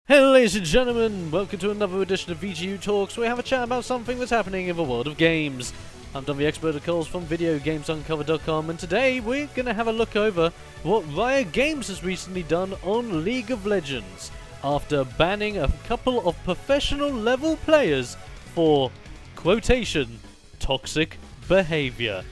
Hello ladies and gentlemen, welcome to another edition of VGU Talks, where we have a chat about something that's happening in the world of games. I'm Don the Expert of Calls from VideoGamesUncovered.com, and today we're going to have a look over what Riot Games has recently done on League of Legends, after banning a couple of professional level players for, quotation, toxic behavior.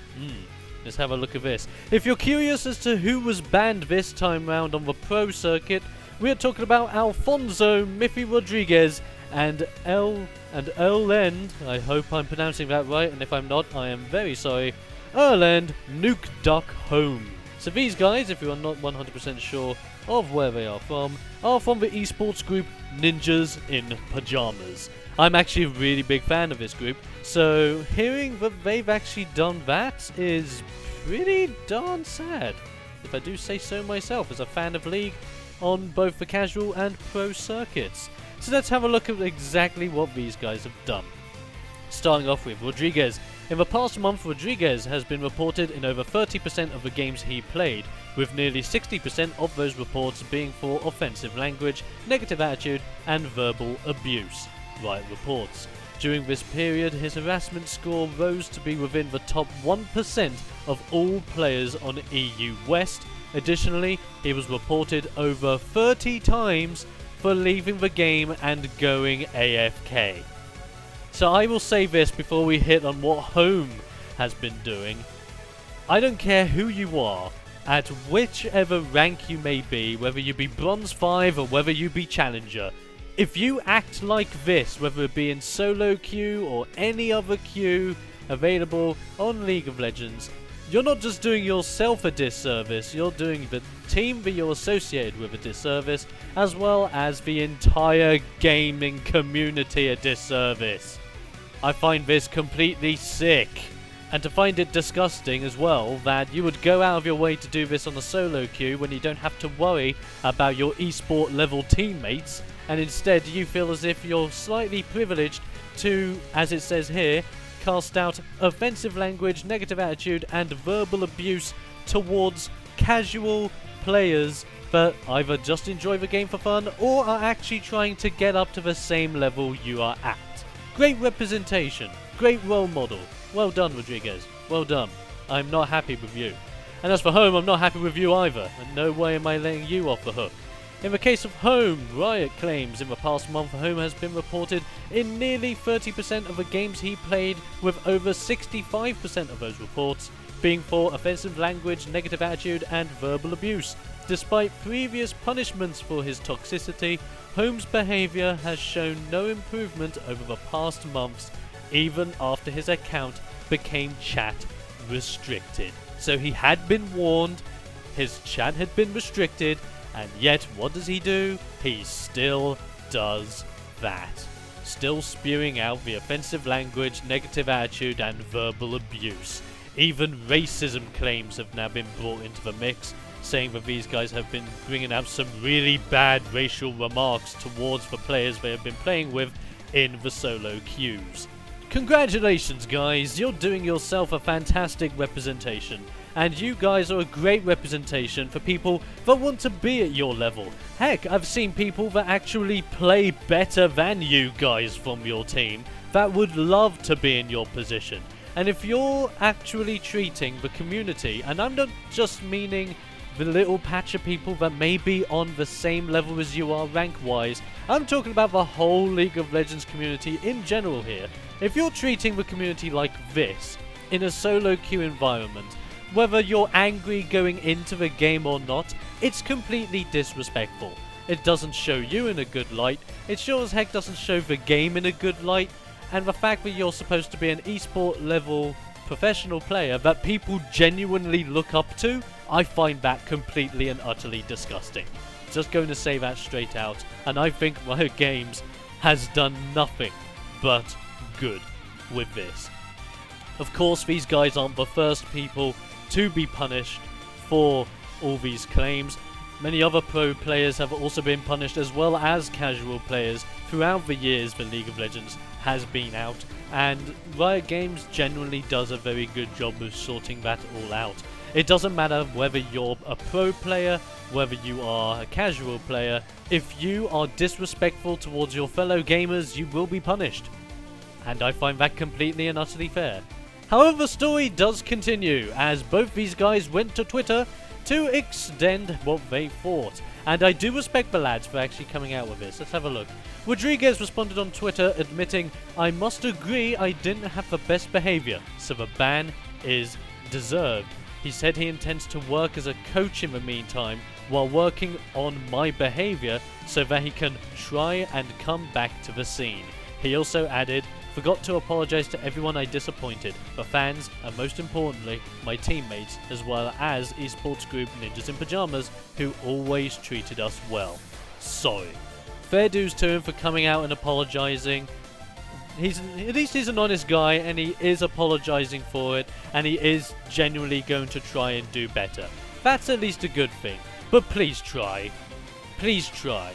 Let's have a look at this. If you're curious as to who was banned this time round on the pro circuit, we are talking about Alfonso Miffy Rodriguez and Erlend, I hope I'm pronouncing that right, and if I'm not, I am very sorry, Erlend Nuke Duck Home. So these guys, if you are not 100% sure of where they are from the esports group Ninjas in Pyjamas. I'm actually a really big fan of this group, so hearing that they've actually done that is pretty darn sad, if I do say so myself, as a fan of League on both the casual and pro circuits. So let's have a look at exactly what these guys have done. Starting off with Rodriguez. In the past month, Rodriguez has been reported in over 30% of the games he played, with nearly 60% of those reports being for offensive language, negative attitude, and verbal abuse. Riot reports. During this period, his harassment score rose to be within the top 1% of all players on EU West. Additionally, he was reported over 30 times for leaving the game and going AFK. So I will say this before we hit on what Home has been doing. I don't care who you are, at whichever rank you may be, whether you be Bronze 5 or whether you be Challenger. If you act like this, whether it be in solo queue or any other queue available on League of Legends, you're not just doing yourself a disservice, you're doing the team that you're associated with a disservice, as well as the entire gaming community a disservice. I find this completely sick. And to find it disgusting as well, that you would go out of your way to do this on a solo queue when you don't have to worry about your esport level teammates, and instead you feel as if you're slightly privileged to, as it says here, cast out offensive language, negative attitude, and verbal abuse towards casual players that either just enjoy the game for fun or are actually trying to get up to the same level you are at. Great representation, great role model. Well done, Rodriguez. Well done. I'm not happy with you. And as for Home, I'm not happy with you either, and no way am I letting you off the hook. In the case of Home, Riot claims in the past month Home has been reported in nearly 30% of the games he played, with over 65% of those reports being for offensive language, negative attitude, and verbal abuse. Despite previous punishments for his toxicity, Home's behaviour has shown no improvement over the past months, even after his account became chat restricted. So he had been warned, his chat had been restricted, and yet, what does he do? He still does that. Still spewing out the offensive language, negative attitude, and verbal abuse. Even racism claims have now been brought into the mix, saying that these guys have been bringing out some really bad racial remarks towards the players they have been playing with in the solo queues. Congratulations guys, you're doing yourself a fantastic representation. And you guys are a great representation for people that want to be at your level. Heck, I've seen people that actually play better than you guys from your team that would love to be in your position. And if you're actually treating the community, and I'm not just meaning the little patch of people that may be on the same level as you are rank-wise, I'm talking about the whole League of Legends community in general here. If you're treating the community like this, in a solo queue environment, whether you're angry going into the game or not, it's completely disrespectful. It doesn't show you in a good light, it sure as heck doesn't show the game in a good light, and the fact that you're supposed to be an esport level professional player that people genuinely look up to, I find that completely and utterly disgusting. Just going to say that straight out, and I think Riot Games has done nothing but good with this. Of course, these guys aren't the first people to be punished for all these claims. Many other pro players have also been punished, as well as casual players, throughout the years the League of Legends has been out, and Riot Games generally does a very good job of sorting that all out. It doesn't matter whether you're a pro player, whether you are a casual player. If you are disrespectful towards your fellow gamers, you will be punished. And I find that completely and utterly fair. However, the story does continue, as both these guys went to Twitter to extend what they thought. And I do respect the lads for actually coming out with this. Let's have a look. Rodriguez responded on Twitter admitting, "I must agree I didn't have the best behavior, so the ban is deserved. He said he intends to work as a coach in the meantime while working on my behavior so that he can try and come back to the scene." He also added, "Forgot to apologize to everyone I disappointed, the fans, and most importantly, my teammates, as well as esports group Ninjas in Pyjamas, who always treated us well. Sorry." Fair dues to him for coming out and apologizing. At least he's an honest guy, and he is apologizing for it, and he is genuinely going to try and do better. That's at least a good thing. But please try. Please try.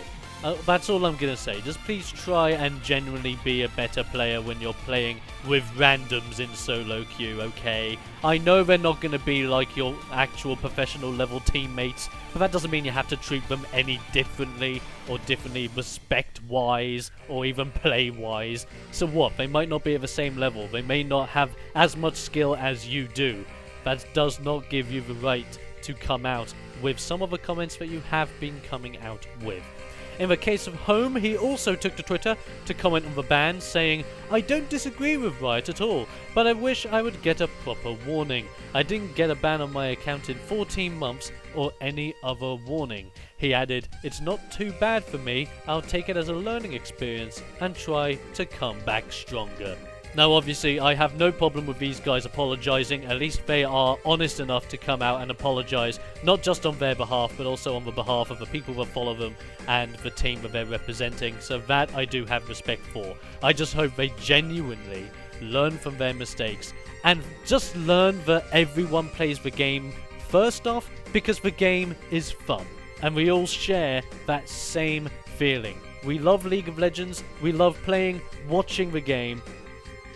That's all I'm gonna say. Just please try and genuinely be a better player when you're playing with randoms in solo queue, okay? I know they're not gonna be like your actual professional level teammates, but that doesn't mean you have to treat them any differently, or differently respect-wise, or even play-wise. So what? They might not be at the same level. They may not have as much skill as you do. That does not give you the right to come out with some of the comments that you have been coming out with. In the case of Home, he also took to Twitter to comment on the ban, saying, "I don't disagree with Riot at all, but I wish I would get a proper warning. I didn't get a ban on my account in 14 months or any other warning." He added, "It's not too bad for me. I'll take it as a learning experience and try to come back stronger." Now obviously I have no problem with these guys apologizing. At least they are honest enough to come out and apologize, not just on their behalf but also on the behalf of the people that follow them and the team that they're representing, so that I do have respect for. I just hope they genuinely learn from their mistakes and just learn that everyone plays the game first off because the game is fun and we all share that same feeling. We love League of Legends, we love playing, watching the game.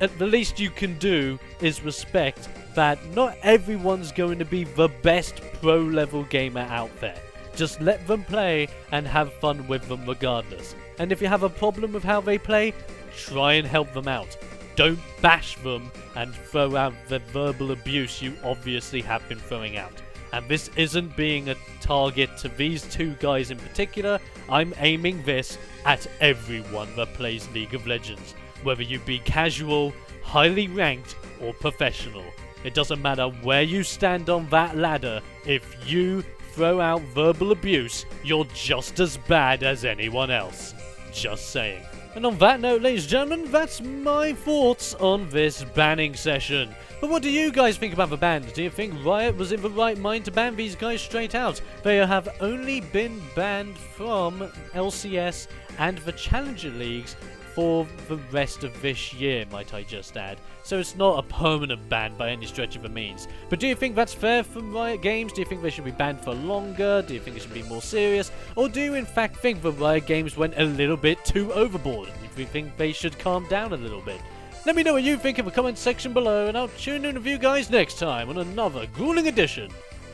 At the least you can do is respect that not everyone's going to be the best pro level gamer out there. Just let them play and have fun with them regardless. And if you have a problem with how they play, try and help them out. Don't bash them and throw out the verbal abuse you obviously have been throwing out. And this isn't being a target to these two guys in particular. I'm aiming this at everyone that plays League of Legends. Whether you be casual, highly ranked, or professional. It doesn't matter where you stand on that ladder. If you throw out verbal abuse, you're just as bad as anyone else. Just saying. And on that note, ladies and gentlemen, that's my thoughts on this banning session. But what do you guys think about the ban? Do you think Riot was in the right mind to ban these guys straight out? They have only been banned from LCS and the Challenger Leagues for the rest of this year, might I just add. So it's not a permanent ban by any stretch of the means. But do you think that's fair from Riot Games? Do you think they should be banned for longer? Do you think it should be more serious? Or do you in fact think that Riot Games went a little bit too overboard? Do you think they should calm down a little bit? Let me know what you think in the comment section below, and I'll tune in with you guys next time on another grueling edition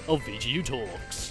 of VGU Talks.